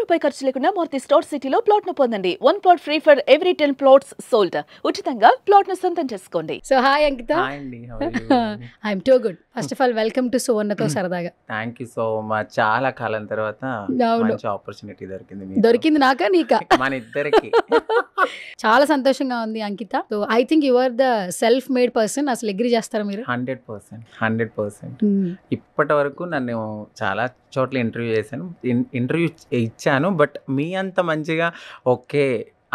రూపాయి ఖర్చు లేకుండా మూర్తి స్టోర్ సిటీలో ప్లాట్ ను పొందండి. 1 plot free for every 10 plots sold. ఉచితంగా ప్లాట్ ను సొంతం చేసుకోండి. So hi Ankita. హాయ్ అండి, how are you? I'm too good. First of all welcome to సువర్ణతో సరదాగా. Thank you so much. చాలా కాలం తర్వాత మంచి ఆపర్చునిటీ దొరికింది మీకు. దొరికింది నాకా నీకా? మన ఇద్దరికి. చాలా సంతోషంగా ఉంది Ankita. So I think you are the self made person. అసలు అగ్రీ చేస్తారా మీరు? 100%. ఇప్పటి వరకు నన్ను చాలా చోట్ల ఇంటర్వ్యూ చేశాను, ఇంటర్వ్యూ ఇచ్చాను. బట్ మీ అంత మంచిగా ఓకే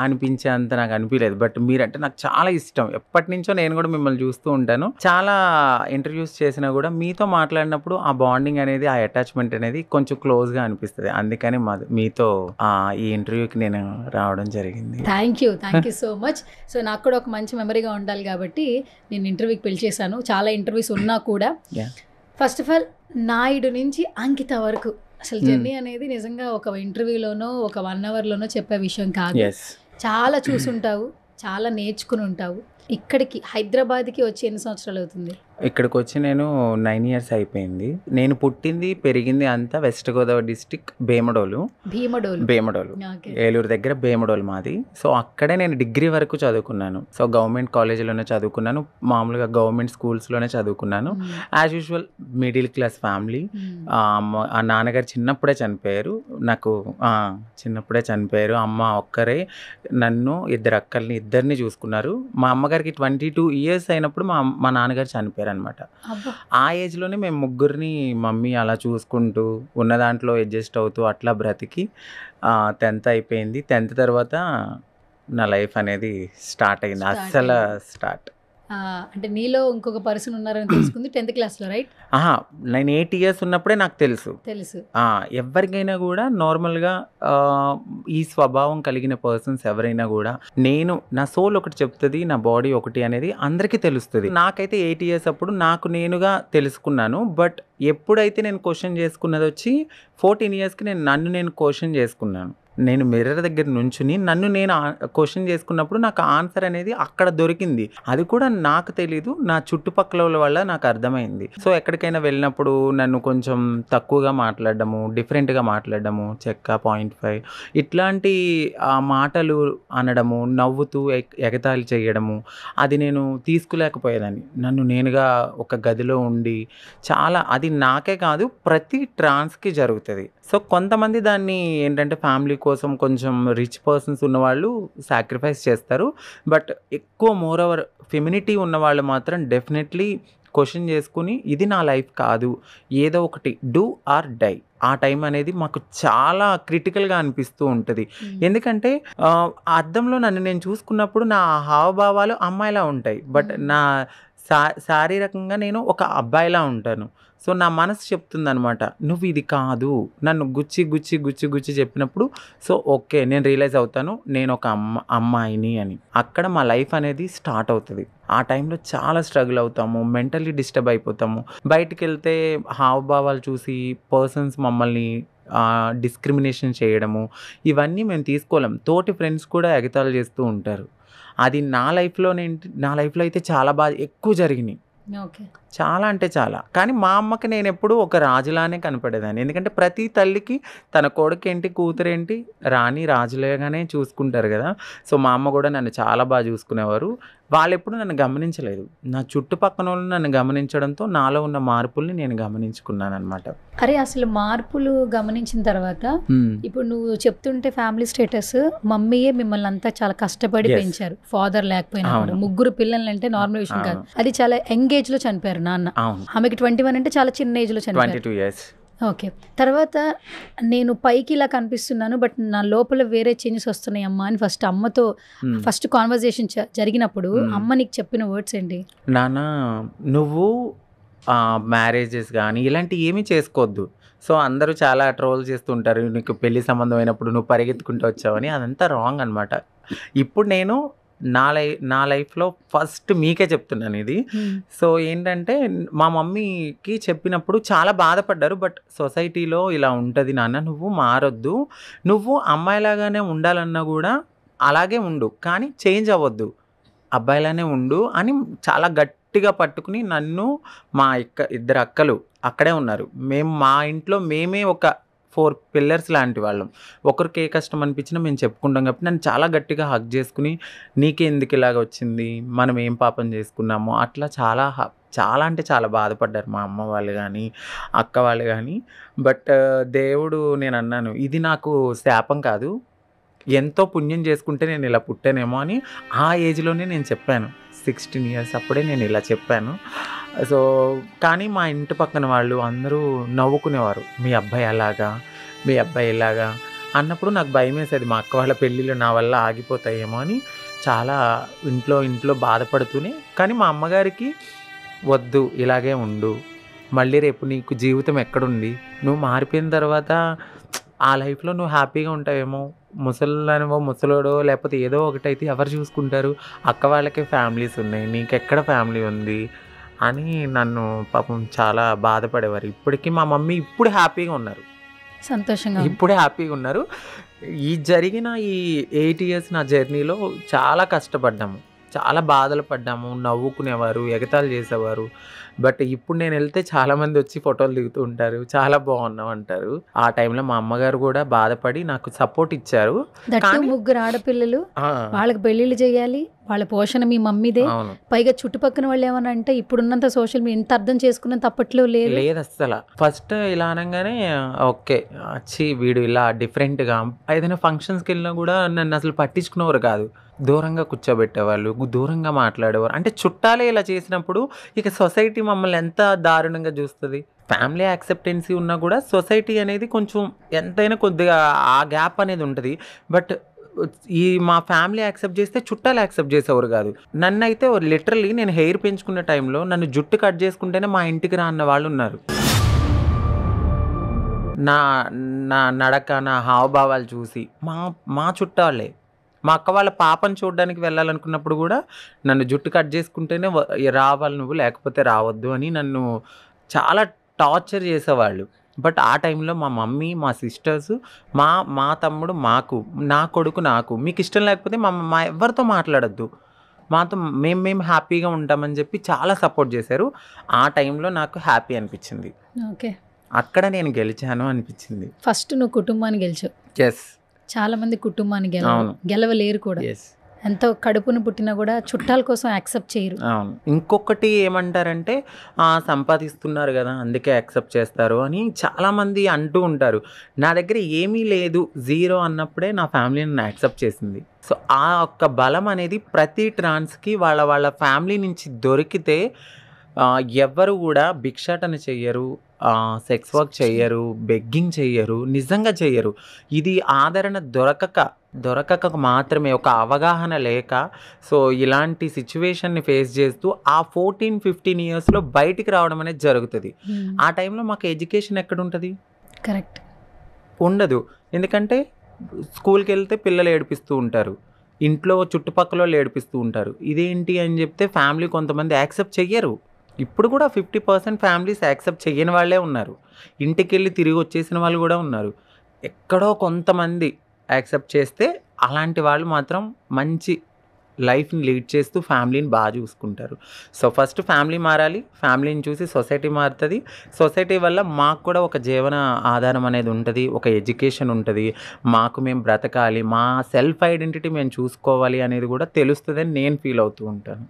అనిపించేంత నాకు అనిపించలేదు. బట్ మీరంటే నాకు చాలా ఇష్టం. ఎప్పటి నుంచో నేను కూడా మిమ్మల్ని చూస్తూ ఉంటాను. చాలా ఇంటర్వ్యూస్ చేసినా కూడా మీతో మాట్లాడినప్పుడు ఆ బాండింగ్ అనేది, ఆ అటాచ్మెంట్ అనేది కొంచెం క్లోజ్గా అనిపిస్తుంది. అందుకని మీతో ఈ ఇంటర్వ్యూకి నేను రావడం జరిగింది. Thank you so much. So నాకు కూడా ఒక మంచి మెమరీగా ఉండాలి కాబట్టి నేను ఇంటర్వ్యూకి పిలిచేశాను. చాలా ఇంటర్వ్యూస్ ఉన్నా కూడా ఫస్ట్ ఆఫ్ ఆల్ నాయుడు నుంచి అంకిత వరకు అసలు జర్నీ అనేది నిజంగా ఒక ఇంటర్వ్యూలోనో ఒక 1 hourలోనో చెప్పే విషయం కాదు. చాలా చూసుంటావు, చాలా నేర్చుకుని ఉంటావు. ఇక్కడికి హైదరాబాద్కి వచ్చి ఎన్ని సంవత్సరాలు అవుతుంది? ఇక్కడికి వచ్చి నేను 9 years అయిపోయింది. నేను పుట్టింది పెరిగింది అంతా వెస్ట్ గోదావరి డిస్టిక్ భీమడోలు. ఏలూరు దగ్గర భీమడోలు మాది. సో అక్కడే నేను డిగ్రీ వరకు చదువుకున్నాను. సో గవర్నమెంట్ కాలేజీలోనే చదువుకున్నాను, మామూలుగా గవర్నమెంట్ స్కూల్స్లోనే చదువుకున్నాను. As usual middle class family. ఆ నాన్నగారు చిన్నప్పుడే చనిపోయారు, నాకు చిన్నప్పుడే చనిపోయారు. అమ్మ ఒక్కరే నన్ను, 2 అక్కల్ని ఇద్దరిని చూసుకున్నారు. మా అమ్మగారికి 22 years అయినప్పుడు మా నాన్నగారు చనిపోయారు అనమాట. ఆ ఏజ్లోనే మేము ముగ్గురిని మమ్మీ అలా చూసుకుంటూ ఉన్న దాంట్లో అడ్జస్ట్ అవుతూ అట్లా బ్రతికి 10th అయిపోయింది. 10th తర్వాత నా లైఫ్ అనేది స్టార్ట్ అయింది. అస్సలు స్టార్ట్ అంటే నీలో ఇంకొక పర్సన్ ఉన్నారని తెలుసుకుంది 10th క్లాస్లో, రైట్? నేను 8 years ఉన్నప్పుడే నాకు తెలుసు. ఎవరికైనా కూడా నార్మల్గా ఈ స్వభావం కలిగిన పర్సన్స్ ఎవరైనా కూడా, నేను నా సోల్ ఒకటి చెప్తుంది, నా బాడీ ఒకటి అనేది అందరికీ తెలుస్తుంది. నాకైతే 8 years అప్పుడు నాకు నేనుగా తెలుసుకున్నాను. బట్ ఎప్పుడైతే నేను క్వశ్చన్ చేసుకున్నది వచ్చి 14 yearsకి నన్ను నేను క్వశ్చన్ చేసుకున్నాను. నేను మిర్రర్ దగ్గర నుంచుని నన్ను నేను క్వశ్చన్ చేసుకున్నప్పుడు నాకు ఆన్సర్ అనేది అక్కడ దొరికింది. అది కూడా నాకు తెలీదు, నా చుట్టుపక్కల వల్ల నాకు అర్థమైంది. సో ఎక్కడికైనా వెళ్ళినప్పుడు నన్ను కొంచెం తక్కువగా మాట్లాడడము, డిఫరెంట్గా మాట్లాడడము, చెక్క 0.5 ఇట్లాంటి మాటలు అనడము, నవ్వుతూ ఎగతాళి చేయడము, అది నేను తీసుకోలేకపోయేదాన్ని. నన్ను నేనుగా ఒక గదిలో ఉండి చాలా, అది నాకే కాదు ప్రతి ట్రాన్స్కి జరుగుతుంది. సో కొంతమంది దాన్ని ఏంటంటే ఫ్యామిలీ కోసం కొంచెం రిచ్ పర్సన్స్ ఉన్నవాళ్ళు సాక్రిఫైస్ చేస్తారు. బట్ ఎక్కువ మోర్ ఓవర్ ఫెమినిటీ ఉన్నవాళ్ళు మాత్రం డెఫినెట్లీ క్వశ్చన్ చేసుకుని ఇది నా లైఫ్ కాదు, ఏదో ఒకటి డూ ఆర్ డై. ఆ టైం అనేది మాకు చాలా క్రిటికల్గా అనిపిస్తూ ఉంటుంది. ఎందుకంటే అద్దంలో నన్ను నేను చూసుకున్నప్పుడు నా హావభావాలు అమ్మాయిలా ఉంటాయి, బట్ నా శారీరకంగా నేను ఒక అబ్బాయిలా ఉంటాను. సో నా మనసు చెప్తుంది అనమాట, నువ్వు ఇది కాదు. నన్ను గుచ్చి చెప్పినప్పుడు సో ఓకే నేను రియలైజ్ అవుతాను, నేను ఒక అమ్మాయిని అని. అక్కడ మా లైఫ్ అనేది స్టార్ట్ అవుతుంది. ఆ టైంలో చాలా స్ట్రగుల్ అవుతాము, మెంటల్లీ డిస్టర్బ్ అయిపోతాము. బయటికి వెళ్తే హావభావాలు చూసి పర్సన్స్ మమ్మల్ని డిస్క్రిమినేషన్ చేయడము, ఇవన్నీ మేము తీసుకోలేం. తోటి ఫ్రెండ్స్ కూడా ఎగతాళి చేస్తూ ఉంటారు. అది నా లైఫ్లో అయితే చాలా బాగా ఎక్కువ జరిగినాయి. చాలా అంటే చాలా. కానీ మా అమ్మకి నేను ఎప్పుడు ఒక రాజులానే కనపడేదాన్ని. ఎందుకంటే ప్రతి తల్లికి తన కొడుకేంటి కూతురేంటి రాణి రాజులేగానే చూసుకుంటారు కదా. సో మా అమ్మ కూడా నన్ను చాలా బాగా చూసుకునేవారు. వాళ్ళు ఎప్పుడు నన్ను గమనించలేదు, నా చుట్టుపక్కల వాళ్ళు నన్ను గమనించడంతో నాలో ఉన్న మార్పుల్ని నేను గమనించుకున్నాను అనమాట. అరే అసలు మార్పులు గమనించిన తర్వాత ఇప్పుడు నువ్వు చెప్తుంటే ఫ్యామిలీ స్టేటస్, మమ్మీయే మిమ్మల్ని అంతా చాలా కష్టపడి పెంచారు, ఫాదర్ లేకపోయినా. 3 పిల్లలు అంటే నార్మల్ విషయం కాదు. అది చాలా యంగ్ ఏజ్ లో చనిపోయారు నాన్న. ఆమెకి 21 అంటే చాలా చిన్న ఏజ్ లో చనిపోయారు. 22 years. ఓకే. తర్వాత నేను పైకి ఇలా కనిపిస్తున్నాను బట్ నా లోపల వేరే చేంజెస్ వస్తున్నాయి అమ్మ అని అమ్మతో ఫస్ట్ కాన్వర్జేషన్ జరిగినప్పుడు అమ్మ నీకు చెప్పిన వర్డ్స్ ఏంటి? నాన్న, నువ్వు మ్యారేజెస్ కానీ ఇలాంటివి ఏమీ చేసుకోవద్దు. సో అందరూ చాలా ట్రోల్ చేస్తుంటారు, నీకు పెళ్లి సంబంధం అయినప్పుడు నువ్వు పరిగెత్తుకుంటూ వచ్చావని. అదంతా రాంగ్ అనమాట. ఇప్పుడు నేను నా లైఫ్లో ఫస్ట్ మీకే చెప్తున్నాను ఇది. సో ఏంటంటే మా మమ్మీకి చెప్పినప్పుడు చాలా బాధపడ్డారు. బట్ సొసైటీలో ఇలా ఉంటుంది నాన్న, నువ్వు మారొద్దు, నువ్వు అమ్మాయిలాగానే ఉండాలన్నా కూడా అలాగే ఉండు, కానీ చేంజ్ అవ్వద్దు, అబ్బాయిలానే ఉండు అని చాలా గట్టిగా పట్టుకుని నన్ను, మా 2 అక్కలు అక్కడే ఉన్నారు. మా ఇంట్లో మేమే ఒక 4 పిల్లర్స్ లాంటి వాళ్ళం. ఒకరికి ఏ కష్టం అనిపించినా మేము చెప్పుకుంటాం కాబట్టి నన్ను చాలా గట్టిగా హగ్ చేసుకుని, నీకెందుకు ఇలాగ వచ్చింది, మనం ఏం పాపం చేసుకున్నాము, అట్లా చాలా అంటే చాలా బాధపడ్డారు మా అమ్మ వాళ్ళు కానీ, అక్క వాళ్ళు కానీ. బట్ దేవుడు, నేను అన్నాను ఇది నాకు శాపం కాదు, ఎంతో పుణ్యం చేసుకుంటే నేను ఇలా పుట్టానేమో అని ఆ ఏజ్లోనే నేను చెప్పాను. 16 ఇయర్స్ అప్పుడే నేను ఇలా చెప్పాను. సో కానీ మా ఇంటి పక్కన వాళ్ళు అందరూ నవ్వుకునేవారు, మీ అబ్బాయి అలాగా, మీ అబ్బాయి ఇలాగా అన్నప్పుడు నాకు భయం వేసేది, మా అక్క వాళ్ళ పెళ్ళిళ్ళు నా వల్ల ఆగిపోతాయేమో అని చాలా ఇంట్లో బాధపడుతూనే. కానీ మా అమ్మగారికి వద్దు ఇలాగే ఉండు, మళ్ళీ రేపు నీకు జీవితం ఎక్కడుంది, నువ్వు మారిపోయిన తర్వాత ఆ లైఫ్లో నువ్వు హ్యాపీగా ఉంటావేమో, ముసలినో ముసలోడో లేకపోతే ఏదో ఒకటైతే ఎవరు చూసుకుంటారు, అక్క వాళ్ళకే ఫ్యామిలీస్ ఉన్నాయి, నీకెక్కడ ఫ్యామిలీ ఉంది అని నన్ను పాపం చాలా బాధపడేవారు. ఇప్పటికీ మా మమ్మీ ఇప్పుడు హ్యాపీగా ఉన్నారు, సంతోషంగా ఇప్పుడే హ్యాపీగా ఉన్నారు. ఈ జరిగిన ఈ 8 ఇయర్స్ నా జర్నీలో చాలా కష్టపడ్డాము, చాలా బాధలు పడ్డాము, నవ్వుకునేవారు, ఎగతాళి చేసేవారు. బట్ ఇప్పుడు నేను వెళ్తే చాలామంది వచ్చి ఫోటోలు దిగుతూ ఉంటారు, చాలా బాగున్నావు అంటారు. ఆ టైంలో మా అమ్మగారు కూడా బాధపడి నాకు సపోర్ట్ ఇచ్చారు. దట్టు 3 ఆడపిల్లలు, వాళ్ళకి పెళ్ళిళ్ళు చేయాలి, వాళ్ళ పోషణ మీ మమ్మీదే, పైగా చుట్టుపక్కల వాళ్ళు ఏమన్నా అంటే ఇప్పుడున్నంత సోషల్ మీడియా ఎంత అర్థం చేసుకున్నంత అప్పట్లో లేదు అస్సలు. ఫస్ట్ ఇలా అనగానే ఓకే వచ్చి వీడు ఇలా డిఫరెంట్గా, ఏదైనా ఫంక్షన్స్కి వెళ్ళినా కూడా నన్ను అసలు పట్టించుకునేవారు కాదు, దూరంగా కూర్చోబెట్టేవాళ్ళు, దూరంగా మాట్లాడేవారు. అంటే చుట్టాలే ఇలా చేసినప్పుడు ఇక సొసైటీ మమ్మల్ని ఎంత దారుణంగా చూస్తుంది. ఫ్యామిలీ యాక్సెప్టెన్సీ ఉన్నా కూడా సొసైటీ అనేది కొంచెం ఎంతైనా కొద్దిగా ఆ గ్యాప్ అనేది ఉంటుంది. బట్ ఈ మా ఫ్యామిలీ యాక్సెప్ట్ చేస్తే చుట్టాలు యాక్సెప్ట్ చేసేవారు కాదు. నన్ను అయితే లిటరల్లీ నేను హెయిర్ పెంచుకునే టైంలో నన్ను జుట్టు కట్ చేసుకుంటేనే మా ఇంటికి రా అన్న వాళ్ళు ఉన్నారు. నా నడక, నా హావభావాలు చూసి మా చుట్టాలే, మా అక్క వాళ్ళ పాపను చూడడానికి వెళ్ళాలనుకున్నప్పుడు కూడా నన్ను జుట్టు కట్ చేసుకుంటేనే రావాలి నువ్వు, లేకపోతే రావద్దు అని నన్ను చాలా టార్చర్ చేసేవాళ్ళు. బట్ ఆ టైంలో మా మమ్మీ, మా సిస్టర్స్, మా తమ్ముడు మాకు, నా కొడుకు నాకు, మీకు ఇష్టం లేకపోతే మా ఎవరితో మాట్లాడద్దు, మాతో మేము హ్యాపీగా ఉంటామని చెప్పి చాలా సపోర్ట్ చేశారు. ఆ టైంలో నాకు హ్యాపీ అనిపించింది. ఓకే, అక్కడ నేను గెలిచాను అనిపించింది. ఫస్ట్ నువ్వు కుటుంబాన్ని గెలిచావు. ఎస్, చాలా మంది కుటుంబాన్ని గెలవలేరు కూడా, ఎంతో కడుపును పుట్టినా కూడా చుట్టాల కోసం యాక్సెప్ట్ చేయరు. అవును. ఇంకొకటి ఏమంటారంటే సంపాదిస్తున్నారు కదా అందుకే యాక్సెప్ట్ చేస్తారు అని చాలామంది అంటూ ఉంటారు. నా దగ్గర ఏమీ లేదు, 0 అన్నప్పుడే నా ఫ్యామిలీ నన్ను యాక్సెప్ట్ చేసింది. సో ఆ ఒక్క బలం అనేది ప్రతి ట్రాన్స్కి వాళ్ళ ఫ్యామిలీ నుంచి దొరికితే ఎవ్వరు కూడా భిక్షాటన చెయ్యరు, సెక్స్ వర్క్ చెయ్యరు, బెగ్గింగ్ చెయ్యరు, నిజంగా చెయ్యరు. ఇది ఆదరణ దొరకక మాత్రమే, ఒక అవగాహన లేక, సో ఇలాంటి సిచ్యువేషన్ని ఫేస్ చేస్తూ ఆ 14-15 ఇయర్స్లో బయటికి రావడం అనేది జరుగుతుంది. ఆ టైంలో మాకు ఎడ్యుకేషన్ ఎక్కడుంటుంది? కరెక్ట్, ఉండదు. ఎందుకంటే స్కూల్కి వెళ్తే పిల్లలు ఏడిపిస్తూ ఉంటారు, ఇంట్లో చుట్టుపక్కల వాళ్ళు ఏడిపిస్తూ ఉంటారు. ఇదేంటి అని చెప్తే ఫ్యామిలీ కొంతమంది యాక్సెప్ట్ చెయ్యరు. ఇప్పుడు కూడా 50% ఫ్యామిలీస్ యాక్సెప్ట్ చేయని వాళ్ళే ఉన్నారు, ఇంటికి వెళ్ళి తిరిగి వచ్చేసిన వాళ్ళు కూడా ఉన్నారు. ఎక్కడో కొంతమంది యాక్సెప్ట్ చేస్తే అలాంటి వాళ్ళు మాత్రం మంచి లైఫ్ని లీడ్ చేస్తూ ఫ్యామిలీని బాగా చూసుకుంటారు. సో ఫస్ట్ ఫ్యామిలీ మారాలి, ఫ్యామిలీని చూసి సొసైటీ మారుతుంది. సొసైటీ వల్ల మాకు కూడా ఒక జీవన ఆధారం అనేది ఉంటుంది, ఒక ఎడ్యుకేషన్ ఉంటుంది, మాకు మేము బ్రతకాలి, మా సెల్ఫ్ ఐడెంటిటీ మేము చూసుకోవాలి అనేది కూడా తెలుస్తుందని నేను ఫీల్ అవుతూ ఉంటాను.